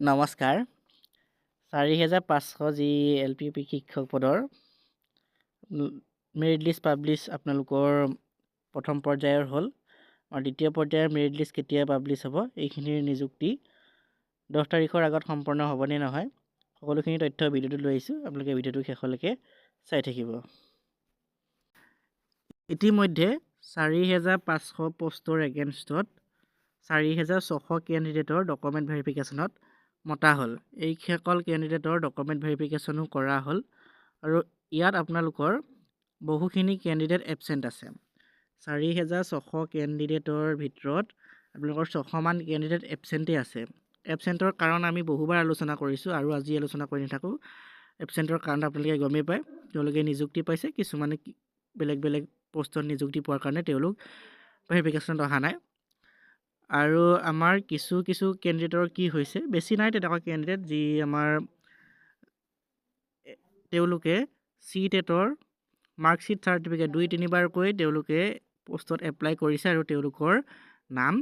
নমস্কাৰ। ৪৫০০ যি LPUP শিক্ষক পদৰ মেৰিট লিষ্ট পাব্লিছ আপোনালোকৰ প্ৰথম পৰ্যায়ৰ হ'ল আৰু দ্বিতীয় পৰ্যায়ৰ মেৰিট লিষ্ট কেতিয়া পাব্লিছ হ'ব, এইখিনিৰ নিযুক্তি 10 তাৰিখৰ আগত সম্পন্ন হ'বনে নহয়, সকলোখিনি তথ্য ভিডিঅ'টো লৈ আহিছোঁ। আপোনালোকে ভিডিঅ'টো শেষলৈকে চাই থাকিব। ইতিমধ্যে ৪৫০০ পষ্টৰ এগেইনষ্টত ৪৬০০ কেণ্ডিডেটৰ ডকুমেণ্ট ভেৰিফিকেশ্যনত মতা হ'ল। এইসকল কেণ্ডিডেটৰ ডকুমেণ্ট ভেৰিফিকেশ্যনো কৰা হ'ল আৰু ইয়াত আপোনালোকৰ বহুখিনি কেণ্ডিডেট এবচেণ্ট আছে। ৪৬০০ কেণ্ডিডেটৰ ভিতৰত আপোনালোকৰ 600মান কেণ্ডিডেট এবচেণ্টেই আছে। এবচেণ্টৰ কাৰণ আমি বহুবাৰ আলোচনা কৰিছোঁ আৰু আজি আলোচনা কৰি নাথাকোঁ। এবচেণ্টৰ কাৰণ আপোনালোকে গমেই পায়, তেওঁলোকে নিযুক্তি পাইছে, কিছুমানে বেলেগ বেলেগ পষ্টত নিযুক্তি পোৱাৰ কাৰণে তেওঁলোক ভেৰিফিকেশ্যনত অহা নাই। আৰু আমাৰ কিছু কেণ্ডিডেটৰ কি হৈছে, বেছি নাই তেনেকুৱা কেণ্ডিডেট যি আমাৰ তেওঁলোকে CTETৰ মাৰ্কশ্বিট চাৰ্টিফিকেট 2-3বাৰকৈ তেওঁলোকে পষ্টত এপ্লাই কৰিছে আৰু তেওঁলোকৰ নাম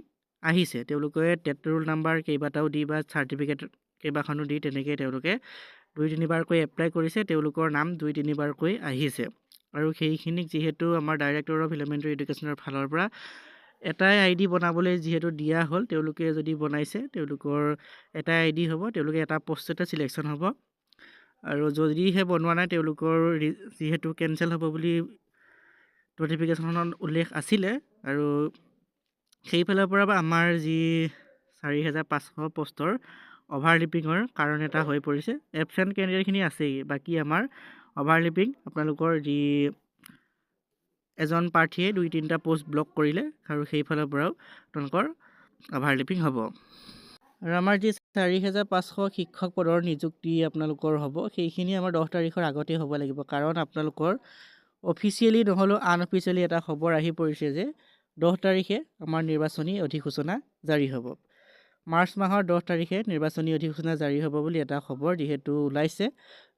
আহিছে। তেওঁলোকে টেট ৰোল নাম্বাৰ কেইবাটাও দি বা চাৰ্টিফিকেট কেইবাখনো দি তেনেকৈ তেওঁলোকে 2-3বাৰকৈ এপ্লাই কৰিছে, তেওঁলোকৰ নাম 2-3বাৰকৈ আহিছে। আৰু সেইখিনিক যিহেতু আমাৰ ডাইৰেক্টৰ অফ এলিমেণ্টাৰী এডুকেশ্যনৰ ফালৰ পৰা এটাই ID বনাবলৈ যিহেতু দিয়া হ'ল, তেওঁলোকে যদি বনাইছে তেওঁলোকৰ এটাই ID হ'ব, তেওঁলোকে এটা পষ্টতে চিলেকশ্যন হ'ব। আৰু যদিহে বনোৱা নাই তেওঁলোকৰ যিহেতু কেঞ্চেল হ'ব বুলি নটিফিকেশ্যনত উল্লেখ আছিলে, আৰু সেইফালৰ পৰা আমাৰ যি ৪৫০০ পষ্টৰ অভাৰলিপিঙৰ কাৰণ এটা হৈ পৰিছে। এবচেণ্ট কেণ্ডিডেটখিনি আছেই, বাকী আমাৰ অভাৰলিপিং আপোনালোকৰ যি এজন প্ৰাৰ্থীয়ে 2-3টা পষ্ট ব্লক কৰিলে আৰু সেইফালৰ পৰাও তেওঁলোকৰ অভাৰলিপিং হ'ব। আৰু আমাৰ যি ৪৫০০ শিক্ষক পদৰ নিযুক্তি আপোনালোকৰ হ'ব, সেইখিনি আমাৰ 10 তাৰিখৰ আগতেই হ'ব লাগিব। কাৰণ আপোনালোকৰ অফিচিয়েলি নহ'লেও আনঅফিচিয়েলি এটা খবৰ আহি পৰিছে যে 10 তাৰিখে আমাৰ নিৰ্বাচনী অধিসূচনা জাৰি হ'ব। মাৰ্চ মাহৰ 10 তাৰিখে নিৰ্বাচনী অধিসূচনা জাৰি হ'ব বুলি এটা খবৰ যিহেতু ওলাইছে।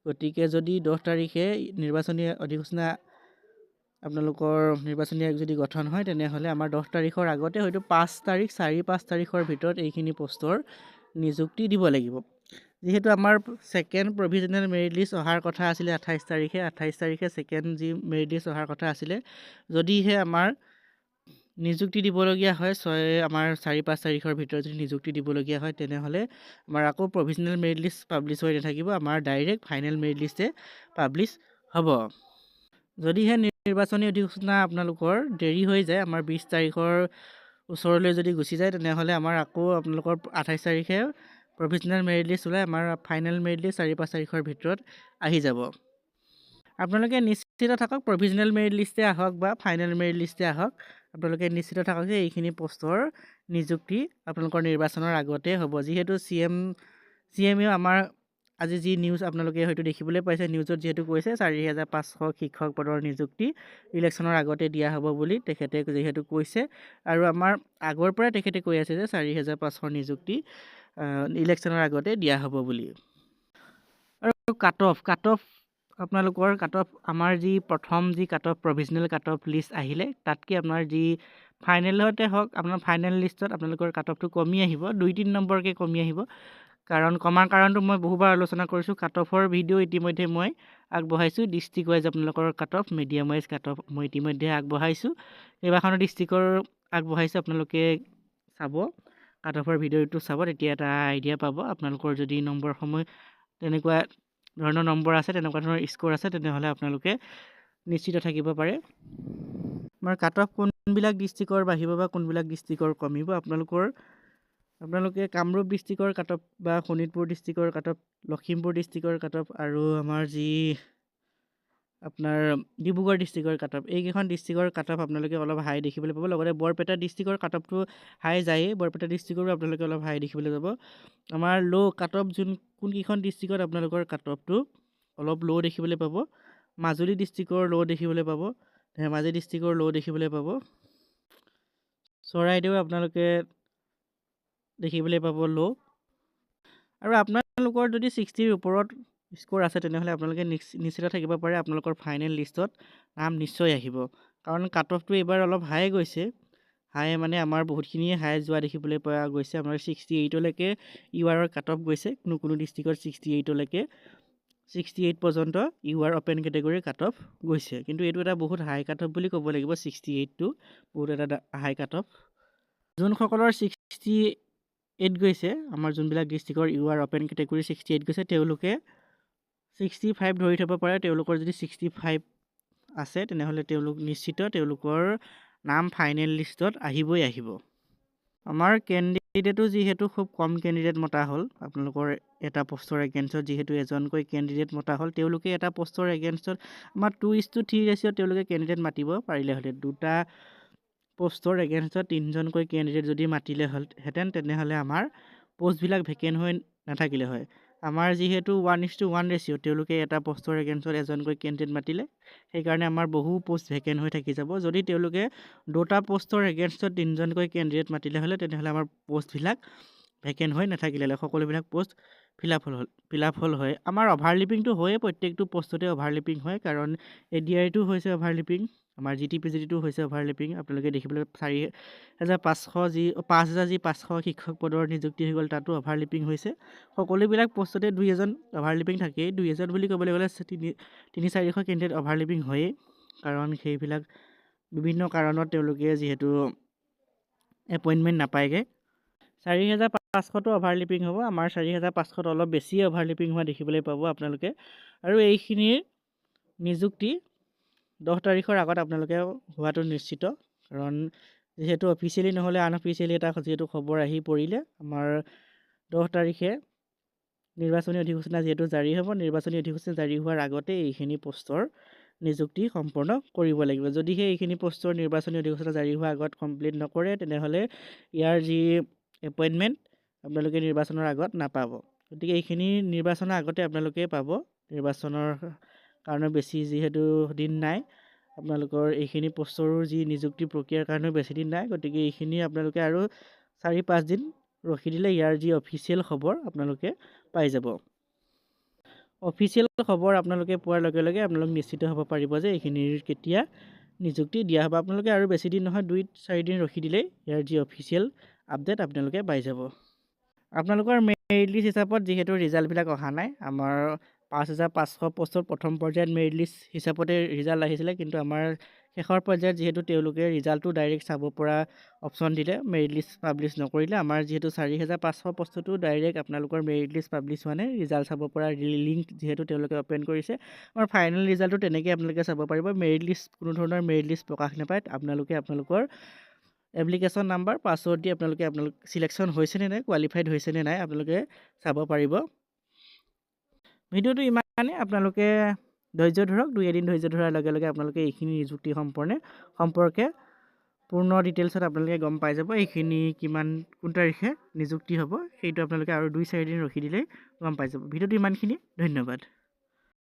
গতিকে যদি 10 তাৰিখে নিৰ্বাচনী অধিসূচনা আপোনালোকৰ নিৰ্বাচনী আয়োগ যদি গঠন হয়, তেনেহ'লে আমাৰ 10 তাৰিখৰ আগতে হয়তো 5 তাৰিখ 4-5 তাৰিখৰ ভিতৰত এইখিনি পষ্টৰ নিযুক্তি দিব লাগিব। যিহেতু আমাৰ ছেকেণ্ড প্ৰভিজনেল মেৰিট লিষ্ট অহাৰ কথা আছিলে 28 তাৰিখে, 28 তাৰিখে ছেকেণ্ড যি মেৰিট লিষ্ট অহাৰ কথা আছিলে, যদিহে আমাৰ নিযুক্তি দিবলগীয়া হয় আমাৰ 4-5 তাৰিখৰ ভিতৰত যদি নিযুক্তি দিবলগীয়া হয়, তেনেহ'লে আমাৰ আকৌ প্ৰভিজনেল মেৰিট লিষ্ট পাব্লিছ হৈ নাথাকিব, আমাৰ ডাইৰেক্ট ফাইনেল মেৰিট লিষ্টে পাব্লিছ হ'ব। যদিহে নিৰ্বাচনী অধিসূচনা আপোনালোকৰ দেৰি হৈ যায়, আমাৰ 20 তাৰিখৰ ওচৰলৈ যদি গুচি যায়, তেনেহ'লে আমাৰ আকৌ আপোনালোকৰ 28 তাৰিখে প্ৰভিজনেল মেৰিট লিষ্ট ওলাই আমাৰ ফাইনেল মেৰিট লিষ্ট 4-5 তাৰিখৰ ভিতৰত আহি যাব। আপোনালোকে নিশ্চিত থাকক, প্ৰভিজনেল মেৰিট লিষ্টে আহক বা ফাইনেল মেৰিট লিষ্টে আহক, আপোনালোকে নিশ্চিত থাকক যে এইখিনি পষ্টৰ নিযুক্তি আপোনালোকৰ নিৰ্বাচনৰ আগতে হ'ব। যিহেতু CMও আমাৰ আজি যি নিউজ আপোনালোকে হয়তো দেখিবলৈ পাইছে, নিউজত যিহেতু কৈছে ৪৫০০ শিক্ষক পদৰ নিযুক্তি ইলেকশ্যনৰ আগতে দিয়া হ'ব বুলি তেখেতে যিহেতু কৈছে, আৰু আমাৰ আগৰ পৰাই তেখেতে কৈ আছে যে ৪৫০০ নিযুক্তি ইলেকশ্যনৰ আগতে দিয়া হ'ব বুলি। আৰু কাট অফ আপোনালোকৰ আমাৰ যি প্ৰথম যি প্ৰভিজনেল কাট অফ লিষ্ট আহিলে, তাতকৈ আপোনাৰ যি ফাইনেলতে হওক, আপোনাৰ ফাইনেল লিষ্টত আপোনালোকৰ কাট অফটো কমি আহিব, 2-3 নম্বৰকৈ কমি আহিব। কমাৰ কাৰণটো মই বহুবাৰ আলোচনা কৰিছোঁ। কাট অফৰ ভিডিঅ' ইতিমধ্যে মই আগবঢ়াইছোঁ। ডিষ্ট্ৰিক্ট ৱাইজ আপোনালোকৰ cut off, medium wise cut off মই ইতিমধ্যে আগবঢ়াইছোঁ। কেইবাখনো ডিষ্ট্ৰিক্টৰ আগবঢ়াইছোঁ, আপোনালোকে চাব, কাট অফৰ ভিডিঅ'টো চাব, তেতিয়া এটা আইডিয়া পাব। আপোনালোকৰ যদি নম্বৰসমূহ তেনেকুৱা ধৰণৰ নম্বৰ আছে, তেনেকুৱা ধৰণৰ স্ক'ৰ আছে, তেনেহ'লে আপোনালোকে নিশ্চিত থাকিব পাৰে। আমাৰ কাট অফ কোনবিলাক ডিষ্ট্ৰিক্টৰ বাঢ়িব বা কোনবিলাক ডিষ্ট্ৰিক্টৰ কমিব, আপোনালোকে কামৰূপ ডিষ্ট্ৰিক্টৰ কাট অফ বা শোণিতপুৰ ডিষ্ট্ৰিক্টৰ কাট অফ, লখিমপুৰ ডিষ্ট্ৰিক্টৰ কাট অফ, আৰু আমাৰ যি আপোনাৰ ডিব্ৰুগড় ডিষ্ট্ৰিক্টৰ কাট অফ, এইকেইখন ডিষ্ট্ৰিক্টৰ কাট অফ আপোনালোকে অলপ হাই দেখিবলৈ পাব। লগতে বৰপেটা ডিষ্ট্ৰিক্টৰ কাট অফটো হাই যায়েই, বৰপেটা ডিষ্ট্ৰিক্টৰো আপোনালোকে অলপ হাই দেখিবলৈ পাব। আমাৰ কাট অফ কোনকেইখন ডিষ্ট্ৰিক্টত আপোনালোকৰ কাট অফটো অলপ ল' দেখিবলৈ পাব, মাজুলী ডিষ্ট্ৰিক্টৰ ল' দেখিবলৈ পাব, ধেমাজি ডিষ্ট্ৰিক্টৰ ল' দেখিবলৈ পাব, চৰাইদেউ আপোনালোকে দেখিবলৈ পাব ল'। আৰু আপোনালোকৰ যদি 60ৰ ওপৰত স্ক'ৰ আছে, তেনেহ'লে আপোনালোকে নিশ্চিত থাকিব পাৰে আপোনালোকৰ ফাইনেল লিষ্টত নাম নিশ্চয় আহিব। কাৰণ কাট অফটো এইবাৰ অলপ হাই গৈছে, হাই মানে আমাৰ বহুতখিনিয়ে হাই যোৱা দেখিবলৈ পোৱা গৈছে। আমাৰ 68লৈকে URৰ কাট অফ গৈছে, কোনো ডিষ্ট্ৰিক্টত 68লৈকে 68 পৰ্যন্ত UR অপেন কেটেগৰীৰ কাট অফ গৈছে। কিন্তু এইটো এটা বহুত হাই কাট অফ বুলি ক'ব লাগিব। 68টো বহুত এটা হাই কাট অফ। যোনসকলৰ 68 গৈছে, আমাৰ যোনবিলাক ডিষ্ট্ৰিক্টৰ UR অপেন কেটেগৰী 68 গৈছে, তেওঁলোকে 65 ধৰি থ'ব পাৰে। তেওঁলোকৰ যদি 65 আছে তেনেহ'লে তেওঁলোক নিশ্চিত তেওঁলোকৰ নাম ফাইনেল লিষ্টত আহিবই আহিব। আমাৰ কেণ্ডিডেটো যিহেতু খুব কম কেণ্ডিডেট মতা হ'ল, আপোনালোকৰ এটা পষ্টৰ এগেইনষ্টত যিহেতু এজনকৈ কেণ্ডিডেট মতা হ'ল, তেওঁলোকে এটা পষ্টৰ এগেইনষ্টত আমাৰ 2:3 ৰেচিঅ'ত তেওঁলোকে কেণ্ডিডেট মাতিব পাৰিলে হ'লে। দুটা পষ্টৰ এগেইনষ্টত 3জনকৈ কেণ্ডিডেট যদি মাতিলে হ'লহেঁতেন তেনেহ'লে আমাৰ পষ্টবিলাক ভেকেণ্ট হৈ নাথাকিলে হয়। আমাৰ যিহেতু 1:1 ৰেচিঅ' তেওঁলোকে এটা পষ্টৰ এগেইনষ্টত এজনকৈ কেণ্ডিডেট মাতিলে, সেইকাৰণে আমাৰ বহু পষ্ট ভেকেণ্ট হৈ থাকি যাব। যদি তেওঁলোকে দুটা পষ্টৰ এগেইনষ্টত 3জনকৈ কেণ্ডিডেট মাতিলে হ'লে তেনেহ'লে আমাৰ পষ্টবিলাক ভেকেণ্ট হৈ নাথাকিলে হয়, সকলোবিলাক পষ্ট ফিল আপ হ'ল হয়। আমাৰ অভাৰলিপিংটো হয়ে, প্ৰত্যেকটো পষ্টতে অভাৰলিপিং হয়, কাৰণ ADRটো হৈছে অভাৰলিপিং, আমাৰ GTPGটো হৈছে অভাৰলিপিং। আপোনালোকে দেখিবলৈ 5,500 শিক্ষক পদৰ নিযুক্তি হৈ গ'ল, তাতো অভাৰলিপিং হৈছে। সকলোবিলাক পষ্টতে 2-এজন অভাৰলিপিং থাকেই। 2-এজন বুলি ক'বলৈ গ'লে 300-400 কেণ্ডিডেট অভাৰলিপিং হয়েই, কাৰণ সেইবিলাক বিভিন্ন কাৰণত তেওঁলোকে যিহেতু এপইণ্টমেণ্ট নাপায়গৈ। 4,500টো অভাৰলিপিং হ'ব। আমাৰ 4,500ত অলপ বেছিয়ে অভাৰলিপিং হোৱা দেখিবলৈ পাব আপোনালোকে। আৰু এইখিনিৰ নিযুক্তি 10 তাৰিখৰ আগত আপোনালোকে হোৱাটো নিশ্চিত, কাৰণ যিহেতু অফিচিয়েলি নহ'লে আনঅফিচিয়েলি এটা যিহেতু খবৰ আহি পৰিলে, আমাৰ 10 তাৰিখে নিৰ্বাচনী অধিসূচনা যিহেতু জাৰি হ'ব, নিৰ্বাচনী অধিসূচনা জাৰি হোৱাৰ আগতে এইখিনি পষ্টৰ নিযুক্তি সম্পূৰ্ণ কৰিব লাগিব। যদিহে এইখিনি পষ্টৰ নিৰ্বাচনী অধিসূচনা জাৰি হোৱাৰ আগত কমপ্লিট নকৰে তেনেহ'লে ইয়াৰ যি এপইণ্টমেণ্ট আপোনালোকে নিৰ্বাচনৰ আগত নাপাব। গতিকে এইখিনি নিৰ্বাচনৰ আগতে আপোনালোকে পাব। নিৰ্বাচনৰ কাৰণে বেছি যিহেতু দিন নাই, আপোনালোকৰ এইখিনি পষ্টৰো যি নিযুক্তি প্ৰক্ৰিয়াৰ কাৰণেও বেছি দিন নাই। গতিকে এইখিনি আপোনালোকে আৰু 4-5 দিন ৰখি দিলে ইয়াৰ যি অফিচিয়েল খবৰ আপোনালোকে পাই যাব। অফিচিয়েল খবৰ আপোনালোকে পোৱাৰ লগে লগে আপোনালোক নিশ্চিত হ'ব পাৰিব যে এইখিনিৰ কেতিয়া নিযুক্তি দিয়া হ'ব। আপোনালোকে আৰু বেছি দিন নহয়, 2-4 দিন ৰখি দিলেই ইয়াৰ যি অফিচিয়েল আপডেট আপোনালোকে পাই যাব। আপোনালোকৰ মেৰিট লিষ্ট হিচাপত যিহেতু ৰিজাল্টবিলাক অহা নাই, আমাৰ 5,500 পষ্টৰ প্ৰথম পৰ্যায়ত মেৰিট লিষ্ট হিচাপতে ৰিজাল্ট আহিছিলে, কিন্তু আমাৰ শেষৰ পৰ্যায়ত যিহেতু তেওঁলোকে ৰিজাল্টটো ডাইৰেক্ট চাব পৰা অপশ্যন দিলে, মেৰিট লিষ্ট পাব্লিছ নকৰিলে। আমাৰ যিহেতু 4,500 পষ্টটো ডাইৰেক্ট আপোনালোকৰ মেৰিট লিষ্ট পাব্লিছ হোৱা নাই, ৰিজাল্ট চাব পৰা লিংক যিহেতু তেওঁলোকে অপেন কৰিছে। আমাৰ ফাইনেল ৰিজাল্টটো তেনেকৈ আপোনালোকে চাব পাৰিব। মেৰিট লিষ্ট কোনো ধৰণৰ মেৰিট লিষ্ট প্ৰকাশ নাপায়। আপোনালোকে আপোনালোকৰ এপ্লিকেশ্যন নাম্বাৰ, পাছৱৰ্ড দি আপোনালোক চিলেকশ্যন হৈছেনে নাই, কোৱালিফাইড হৈছেনে নাই আপোনালোকে চাব পাৰিব। ভিডিঅ'টো ইমানেই। আপোনালোকে ধৈৰ্য ধৰক, 2-এদিন ধৈৰ্য ধৰাৰ লগে লগে আপোনালোকে এইখিনি নিযুক্তি সম্পৰ্কে পূৰ্ণ ডিটেইলছত আপোনালোকে গম পাই যাব। এইখিনি কোন তাৰিখে নিযুক্তি হ'ব সেইটো আপোনালোকে আৰু 2-4 দিন ৰখি দিলেই গম পাই যাব। ভিডিঅ'টো ইমানখিনি, ধন্যবাদ।